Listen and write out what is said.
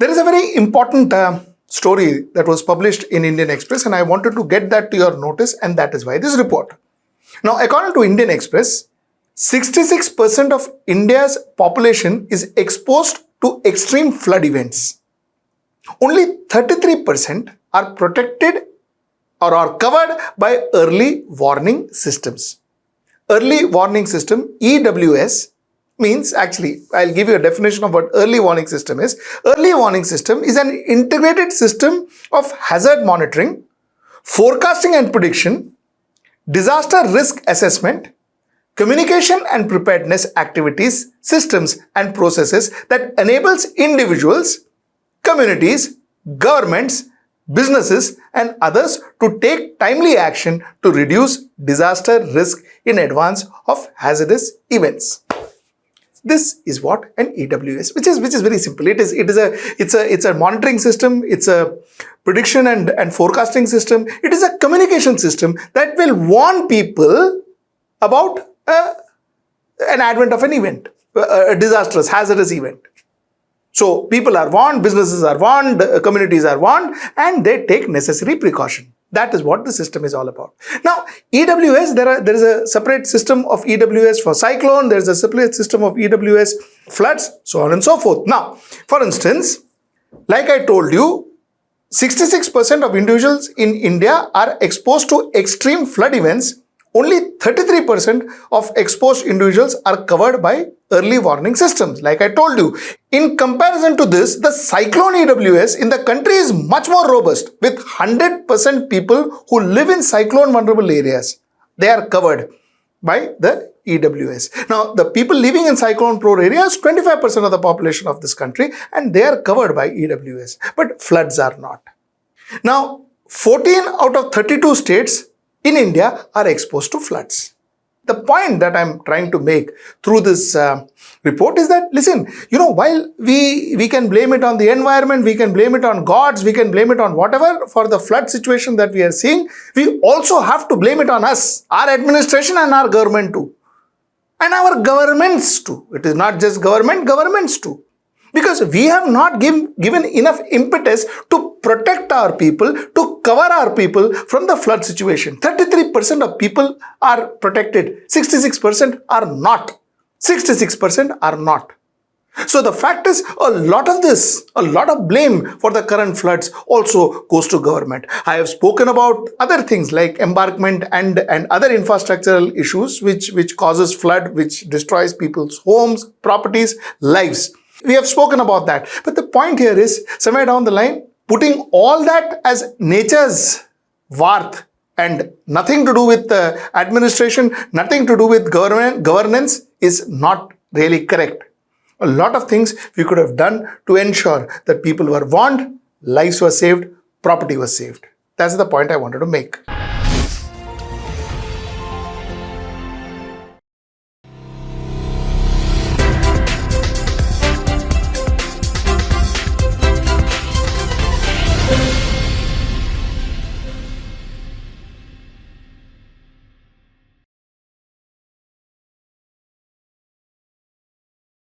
There is a very important story that was published in Indian Express, and I wanted to get that to your notice, and that is why this report. Now, according to Indian Express, 66% of India's population is exposed to extreme flood events. Only 33% are protected or are covered by early warning systems. Early warning system, EWS, means, actually, I'll give you a definition of what early warning system is. Early warning system is an integrated system of hazard monitoring, forecasting and prediction, disaster risk assessment, communication and preparedness activities, systems and processes that enables individuals, communities, governments, businesses and others to take timely action to reduce disaster risk in advance of hazardous events. This is what an EWS, which is very simple. It's a monitoring system. It's a prediction and forecasting system. It is a communication system that will warn people about an advent of an event, a disastrous, hazardous event. So people are warned, businesses are warned, communities are warned, and they take necessary precaution. That is what the system is all about. Now, EWS, there is a separate system of EWS for cyclone, there is a separate system of EWS floods, so on and so forth. Now, for instance, like I told you, 66% of individuals in India are exposed to extreme flood events. Only 33% of exposed individuals are covered by early warning systems, like I told you. In comparison to this, the cyclone EWS in the country is much more robust, with 100% people who live in cyclone vulnerable areas. They are covered by the EWS. Now, the people living in cyclone-prone areas, 25% of the population of this country, and they are covered by EWS, but floods are not. Now, 14 out of 32 states in India are exposed to floods. The point that I'm trying to make through this report is that, listen, while we can blame it on the environment, we can blame it on gods, we can blame it on whatever for the flood situation that we are seeing, we also have to blame it on us, our administration and our government too. And our governments too. It is not just government, governments too. Because we have not given enough impetus to protect our people, to cover our people from the flood situation. 33% of people are protected, 66% are not. 66% are not. So the fact is, a lot of blame for the current floods also goes to government. I have spoken about other things like embankment and other infrastructural issues which causes flood, which destroys people's homes, properties, lives. We have spoken about that. But the point here is, somewhere down the line, putting all that as nature's worth and nothing to do with administration, nothing to do with governance is not really correct. A lot of things we could have done to ensure that people were warned, lives were saved, property was saved. That's the point I wanted to make.